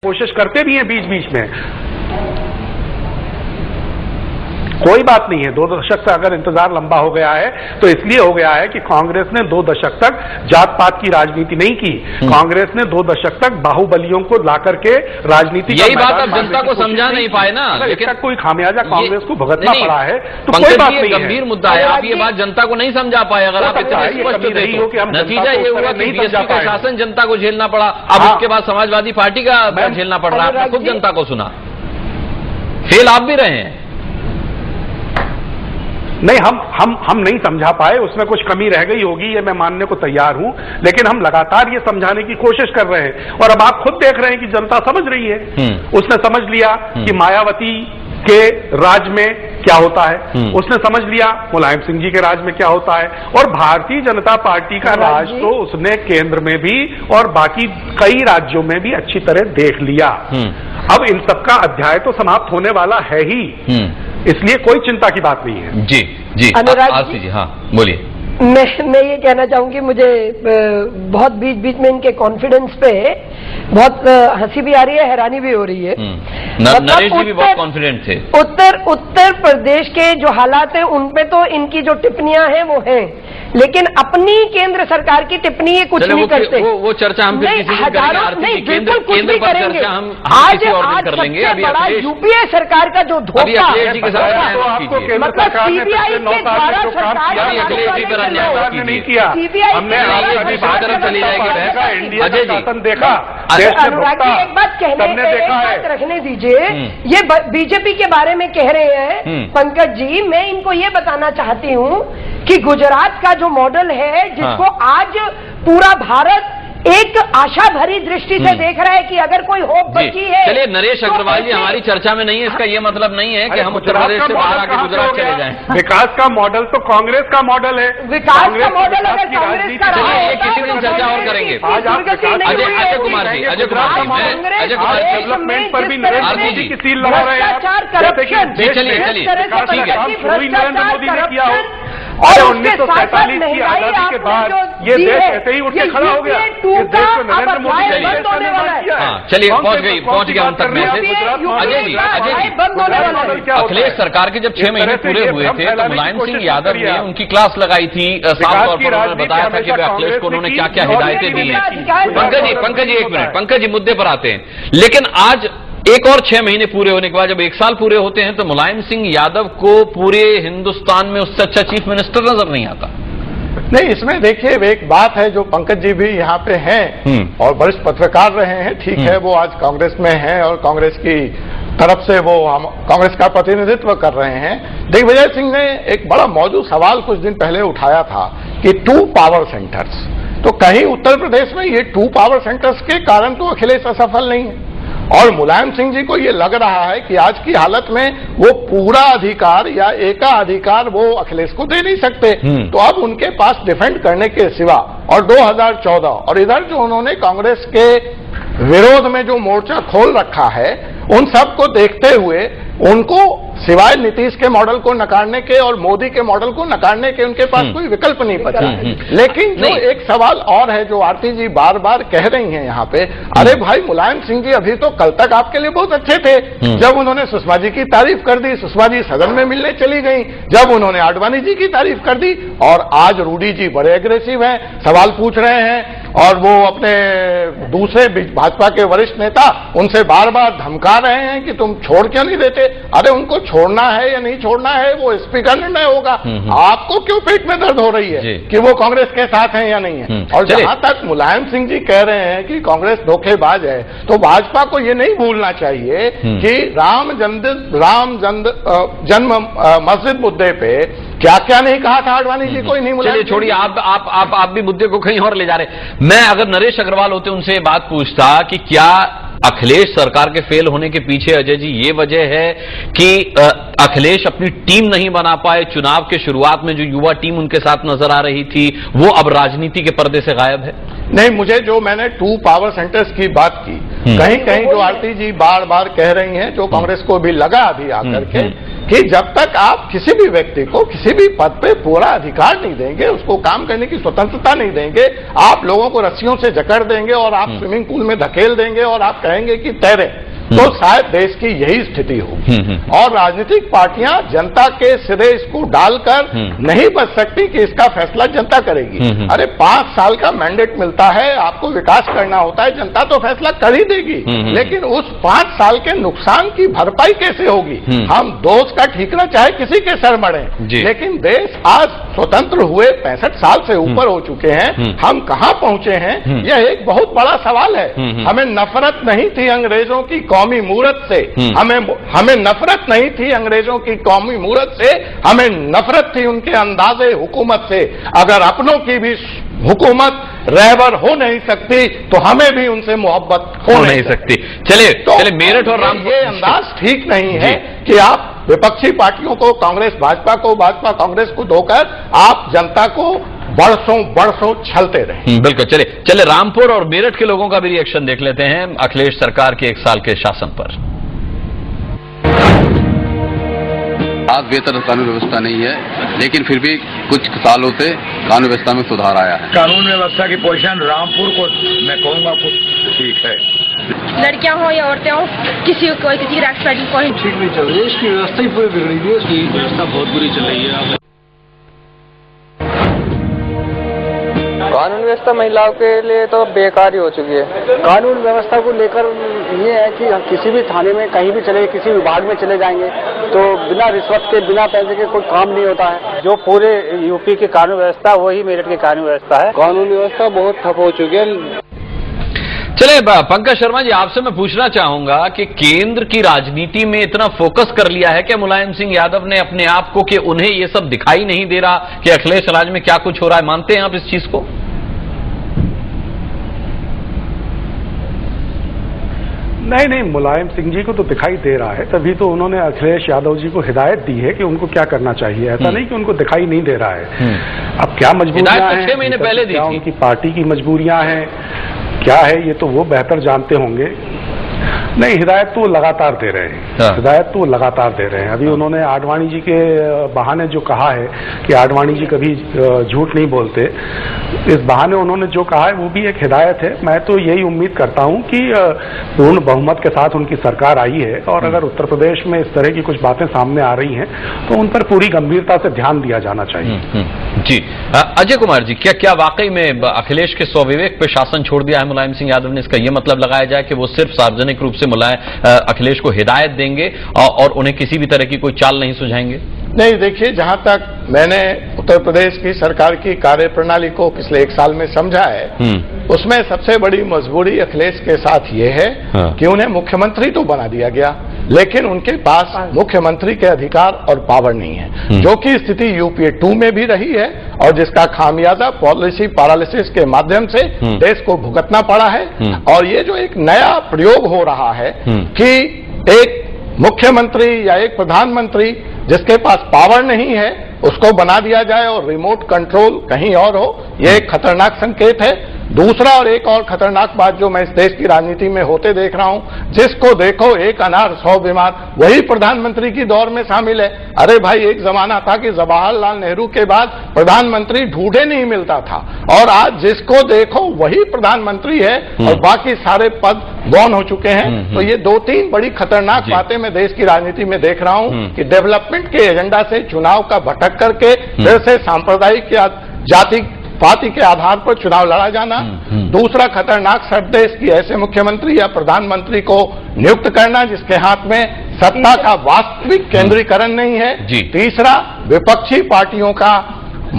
कोशिश करते भी हैं बीच बीच में। कोई बात नहीं है, 2 दशक से अगर इंतजार लंबा हो गया है तो इसलिए हो गया है कि कांग्रेस ने 2 दशक तक जात पात की राजनीति नहीं की। कांग्रेस ने 2 दशक तक बाहुबलियों को ला करके राजनीति यही बात अब जनता को समझा नहीं पाए ना। लेकिन कोई खामियाजा कांग्रेस को भुगतना पड़ा है तो कोई बात नहीं है। गंभीर मुद्दा है, आप ये बात जनता को नहीं समझा पाए। अगर आप इतने स्पष्ट थे तो नतीजा ये हुआ कि बीएसपी का शासन जनता को झेलना पड़ा। अब उसके बाद समाजवादी पार्टी का झेलना पड़ रहा है। आपने खुद जनता को सुना, फेल आप भी रहे हैं। नहीं, हम नहीं समझा पाए, उसमें कुछ कमी रह गई होगी, ये मैं मानने को तैयार हूं, लेकिन हम लगातार ये समझाने की कोशिश कर रहे हैं और अब आप खुद देख रहे हैं कि जनता समझ रही है। उसने समझ लिया कि मायावती के राज में क्या होता है, उसने समझ लिया मुलायम सिंह जी के राज में क्या होता है, और भारतीय जनता पार्टी का राज तो उसने केंद्र में भी और बाकी कई राज्यों में भी अच्छी तरह देख लिया। अब इन सबका अध्याय तो समाप्त होने वाला है ही, इसलिए कोई चिंता की बात नहीं है। जी जी, अनुराग जी, हाँ बोलिए। मैं ये कहना चाहूंगी, मुझे बहुत बीच बीच में इनके कॉन्फिडेंस पे बहुत हंसी भी आ रही है, हैरानी भी हो रही है। नरेश जी भी बहुत कॉन्फिडेंट थे। उत्तर प्रदेश के जो हालात हैं उन पे तो इनकी जो टिप्पणियां हैं वो हैं, लेकिन अपनी केंद्र सरकार की टिप्पणी ये कुछ नहीं करते। वो चर्चा हम फिर किसी दिन करेंगे। नहीं, बिल्कुल कुछ नहीं करेंगे। आज सबसे बड़ा यूपीए सरकार का जो धोखा, मतलब सीबीआई के द्वारा सरकार नहीं किया, हमने चली जाएगी। अजय जी देखा, अनुराग जी एक बात रखने दीजिए। ये बीजेपी के बारे में कह रहे हैं पंकज जी, मैं इनको ये बताना चाहती हूँ कि गुजरात का जो मॉडल है, जिसको आज पूरा भारत एक आशा भरी दृष्टि से देख रहा है कि अगर कोई होप बची है। चलिए नरेश अग्रवाल जी हमारी चर्चा में नहीं है, इसका ये मतलब नहीं है कि हम उत्तर प्रदेश से बाहर आके गुजरात चले जाएं। विकास का मॉडल तो कांग्रेस का मॉडल है। विकास का मॉडल अगर कांग्रेस का रहा है, किसी दिन चर्चा और करेंगे। अजय कुमार जी, डेवलपमेंट पर भी नरेंद्र मोदी की सील लगा रहे हैं। चलिए नरेंद्र मोदी ने किया हो, और 1947 की आजादी के बाद ये देश ऐसे ही उठ के खड़ा हो गया। इस देश को नरेंद्र मोदी ने चलिए पहुंच गया उन तक मैसेज। अजय जी, अखिलेश सरकार के जब 6 महीने पूरे हुए थे तो मुलायम सिंह यादव ने उनकी क्लास लगाई थी। साफ तौर पर उन्होंने बताया था कि अखिलेश को उन्होंने क्या क्या हिदायतें दी हैं। पंकज जी एक मिनट, पंकज जी मुद्दे पर आते हैं। लेकिन आज एक और 6 महीने पूरे होने के बाद जब 1 साल पूरे होते हैं तो मुलायम सिंह यादव को पूरे हिंदुस्तान में उससे अच्छा चीफ मिनिस्टर नजर नहीं आता। नहीं, इसमें देखिए एक बात है, जो पंकज जी भी यहाँ पे हैं और वरिष्ठ पत्रकार रहे हैं, ठीक है, वो आज कांग्रेस में हैं और कांग्रेस की तरफ से वो हम कांग्रेस का प्रतिनिधित्व कर रहे हैं। दिग्विजय सिंह ने एक बड़ा मौजूद सवाल कुछ दिन पहले उठाया था कि 2 पावर सेंटर्स, तो कहीं उत्तर प्रदेश में ये 2 पावर सेंटर्स के कारण तो अखिलेश असफल नहीं है, और मुलायम सिंह जी को ये लग रहा है कि आज की हालत में वो पूरा अधिकार या एकाधिकार वो अखिलेश को दे नहीं सकते। तो अब उनके पास डिफेंड करने के सिवा, और 2014 और इधर जो उन्होंने कांग्रेस के विरोध में जो मोर्चा खोल रखा है, उन सब को देखते हुए उनको सिवाय नीतीश के मॉडल को नकारने के और मोदी के मॉडल को नकारने के उनके पास कोई विकल्प नहीं बचा है। लेकिन जो एक सवाल और है जो आरती जी बार बार कह रही हैं यहाँ पे, अरे भाई मुलायम सिंह जी अभी तो कल तक आपके लिए बहुत अच्छे थे, जब उन्होंने सुषमा जी की तारीफ कर दी, सुषमा जी सदन में मिलने चली गई, जब उन्होंने आडवाणी जी की तारीफ कर दी, और आज रूडी जी बड़े एग्रेसिव हैं, सवाल पूछ रहे हैं, और वो अपने दूसरे भाजपा के वरिष्ठ नेता उनसे बार बार धमका रहे हैं कि तुम छोड़ क्यों नहीं देते। अरे उनको छोड़ना है या नहीं छोड़ना है वो स्पीकर निर्णय होगा, आपको क्यों पेट में दर्द हो रही है कि वो कांग्रेस के साथ हैं या नहीं है। और जहां तक मुलायम सिंह जी कह रहे हैं कि कांग्रेस धोखेबाज है, तो भाजपा को ये नहीं भूलना चाहिए कि राम जन्म मस्जिद मुद्दे पे क्या क्या नहीं कहा था आडवाणी जी, कोई नहीं। चलिए छोड़िए, आप भी मुद्दे को कहीं और ले जा रहे। मैं अगर नरेश अग्रवाल होते उनसे ये बात पूछता कि क्या अखिलेश सरकार के फेल होने के पीछे अजय जी ये वजह है कि अखिलेश अपनी टीम नहीं बना पाए, चुनाव के शुरुआत में जो युवा टीम उनके साथ नजर आ रही थी वो अब राजनीति के पर्दे से गायब है। नहीं, मुझे जो मैंने 2 पावर सेंटर्स की बात की, कहीं कहीं जो आरती जी बार बार कह रही हैं, जो कांग्रेस को भी लगा अभी आकर के कि जब तक आप किसी भी व्यक्ति को किसी भी पद पे पूरा अधिकार नहीं देंगे, उसको काम करने की स्वतंत्रता नहीं देंगे, आप लोगों को रस्सियों से जकड़ देंगे और आप स्विमिंग पूल में धकेल देंगे और आप कहेंगे कि तैरे, तो शायद देश की यही स्थिति होगी। और राजनीतिक पार्टियां जनता के सिरे इसको डालकर नहीं बच सकती कि इसका फैसला जनता करेगी। अरे 5 साल का मैंडेट मिलता है, आपको विकास करना होता है, जनता तो फैसला कर ही देगी, लेकिन उस 5 साल के नुकसान की भरपाई कैसे होगी? हम दोष का ठीकरा चाहे किसी के सर मड़े, लेकिन देश आज स्वतंत्र हुए 65 साल से ऊपर हो चुके हैं, हम कहां पहुंचे हैं, यह एक बहुत बड़ा सवाल है। हमें नफरत नहीं थी अंग्रेजों की कौमी मूरत से, हमें नफरत नहीं थी अंग्रेजों की कौमी मूरत से, हमें नफरत थी उनके अंदाजे हुकूमत से। अगर अपनों की भी हुकूमत रहबर हो नहीं सकती तो हमें भी उनसे मोहब्बत हो नहीं सकती। चलिए मेरठ और रामपुर, ये अंदाज ठीक नहीं है कि आप विपक्षी पार्टियों को, कांग्रेस भाजपा को, भाजपा कांग्रेस को धोकर आप जनता को बरसों छलते रहे। बिल्कुल। चले रामपुर और मेरठ के लोगों का भी रिएक्शन देख लेते हैं अखिलेश सरकार के 1 साल के शासन पर। आज बेहतर कानून व्यवस्था नहीं है, लेकिन फिर भी कुछ सालों से कानून व्यवस्था में सुधार आया है। कानून व्यवस्था की पोजीशन रामपुर को मैं कहूँगा कुछ ठीक है। लड़कियां हो या औरतें हो, किसी को किसी एक्सपेक्टिंग पॉइंट ठीक नहीं चल रही है, इसकी व्यवस्था ही पूरी बिगड़ी हुई है, इसकी व्यवस्था बहुत बुरी चल रही है। कानून व्यवस्था महिलाओं के लिए तो बेकार ही हो चुकी है। कानून व्यवस्था को लेकर ये है कि हम किसी भी थाने में कहीं भी चले, किसी विभाग में चले जाएंगे तो बिना रिश्वत के, बिना पैसे के कोई काम नहीं होता है। जो पूरे यूपी की कानून व्यवस्था वही मेरठ की कानून व्यवस्था है। कानून व्यवस्था बहुत ठप हो चुकी है। चले पंकज शर्मा जी, आपसे मैं पूछना चाहूंगा कि केंद्र की राजनीति में इतना फोकस कर लिया है क्या मुलायम सिंह यादव ने अपने आप को कि उन्हें ये सब दिखाई नहीं दे रहा कि अखिलेश राज में क्या कुछ हो रहा है? मानते हैं आप इस चीज को? नहीं, मुलायम सिंह जी को तो दिखाई दे रहा है, तभी तो उन्होंने अखिलेश यादव जी को हिदायत दी है कि उनको क्या करना चाहिए। ऐसा नहीं कि उनको दिखाई नहीं दे रहा है। अब क्या मजबूरियां हैं, 6 महीने पहले दी थी, उनकी पार्टी की मजबूरियां हैं, क्या है ये तो वो बेहतर जानते होंगे। नहीं, हिदायत तो लगातार दे रहे हैं, हिदायत तो लगातार दे रहे हैं। अभी उन्होंने आडवाणी जी के बहाने जो कहा है कि आडवाणी जी कभी झूठ नहीं बोलते, इस बहाने उन्होंने जो कहा है वो भी एक हिदायत है। मैं तो यही उम्मीद करता हूं कि पूर्ण बहुमत के साथ उनकी सरकार आई है और अगर उत्तर प्रदेश में इस तरह की कुछ बातें सामने आ रही हैं तो उन पर पूरी गंभीरता से ध्यान दिया जाना चाहिए। जी अजय कुमार जी, क्या वाकई में अखिलेश के स्वविवेक पे शासन छोड़ दिया है मुलायम सिंह यादव ने? इसका यह मतलब लगाया जाए कि वो सिर्फ सार्वजनिक रूप से अखिलेश को हिदायत देंगे और उन्हें किसी भी तरह की कोई चाल नहीं सुझाएंगे? नहीं, देखिए, जहां तक मैंने उत्तर प्रदेश की सरकार की कार्यप्रणाली को पिछले 1 साल में समझा है, उसमें सबसे बड़ी मजबूरी अखिलेश के साथ ये है कि उन्हें मुख्यमंत्री तो बना दिया गया, लेकिन उनके पास मुख्यमंत्री के अधिकार और पावर नहीं है, जो कि स्थिति यूपीए 2 में भी रही है और जिसका खामियाजा पॉलिसी पैरालिसिस के माध्यम से देश को भुगतना पड़ा है। और ये जो एक नया प्रयोग हो रहा है कि एक मुख्यमंत्री या एक प्रधानमंत्री जिसके पास पावर नहीं है उसको बना दिया जाए और रिमोट कंट्रोल कहीं और हो, यह एक खतरनाक संकेत है। दूसरा और एक और खतरनाक बात जो मैं इस देश की राजनीति में होते देख रहा हूं, जिसको देखो एक अनार 100 बीमार, वही प्रधानमंत्री की दौर में शामिल है। अरे भाई, एक जमाना था कि जवाहरलाल नेहरू के बाद प्रधानमंत्री ढूंढे नहीं मिलता था और आज जिसको देखो वही प्रधानमंत्री है और बाकी सारे पद गौन हो चुके हैं। तो ये 2-3 बड़ी खतरनाक बातें मैं देश की राजनीति में देख रहा हूं कि डेवलपमेंट के एजेंडा से चुनाव का भटक करके फिर से सांप्रदायिक या जाति पार्टी के आधार पर चुनाव लड़ा जाना। दूसरा खतरनाक शब्द देश की ऐसे मुख्यमंत्री या प्रधानमंत्री को नियुक्त करना जिसके हाथ में सत्ता का वास्तविक केंद्रीकरण नहीं है। तीसरा, विपक्षी पार्टियों का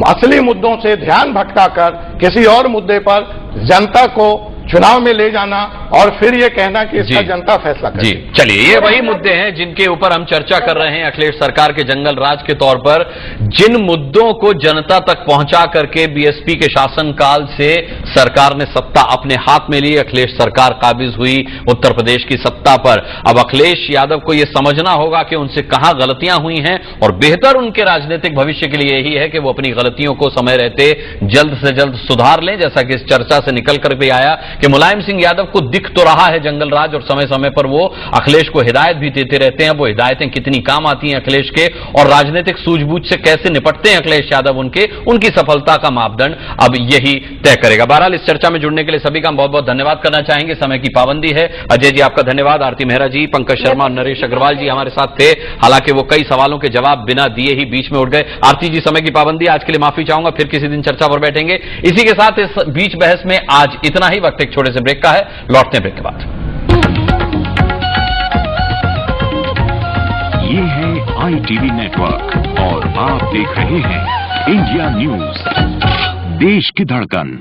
असली मुद्दों से ध्यान भटकाकर किसी और मुद्दे पर जनता को चुनाव में ले जाना और फिर ये कहना कि इसका जनता फैसला करे। चलिए, ये वही मुद्दे हैं जिनके ऊपर हम चर्चा कर रहे हैं अखिलेश सरकार के जंगल राज के तौर पर। जिन मुद्दों को जनता तक पहुंचा करके बीएसपी के शासनकाल से सरकार ने सत्ता अपने हाथ में ली, अखिलेश सरकार काबिज हुई उत्तर प्रदेश की सत्ता पर। अब अखिलेश यादव को यह समझना होगा कि उनसे कहां गलतियां हुई हैं और बेहतर उनके राजनीतिक भविष्य के लिए यही है कि वो अपनी गलतियों को समय रहते जल्द से जल्द सुधार लें, जैसा कि इस चर्चा से निकल कर भी आया कि मुलायम सिंह यादव को दिख तो रहा है जंगल राज और समय समय पर वो अखिलेश को हिदायत भी देते रहते हैं। वो हिदायतें कितनी काम आती हैं अखिलेश के और राजनीतिक सूझबूझ से कैसे निपटते हैं अखिलेश यादव, उनकी सफलता का मापदंड अब यही तय करेगा। बहरहाल इस चर्चा में जुड़ने के लिए सभी का बहुत बहुत धन्यवाद करना चाहेंगे। समय की पाबंदी है। अजय जी आपका धन्यवाद, आरती मेहरा जी, पंकज शर्मा और नरेश अग्रवाल जी हमारे साथ थे। हालांकि वो कई सवालों के जवाब बिना दिए ही बीच में उठ गए। आरती जी समय की पाबंदी, आज के लिए माफी चाहूंगा, फिर किसी दिन चर्चा पर बैठेंगे। इसी के साथ इस बीच बहस में आज इतना ही। वक्त एक छोटे से ब्रेक का है, लौटते हैं ब्रेक के बाद। ये है ITV नेटवर्क और आप देख रहे हैं इंडिया न्यूज, देश की धड़कन।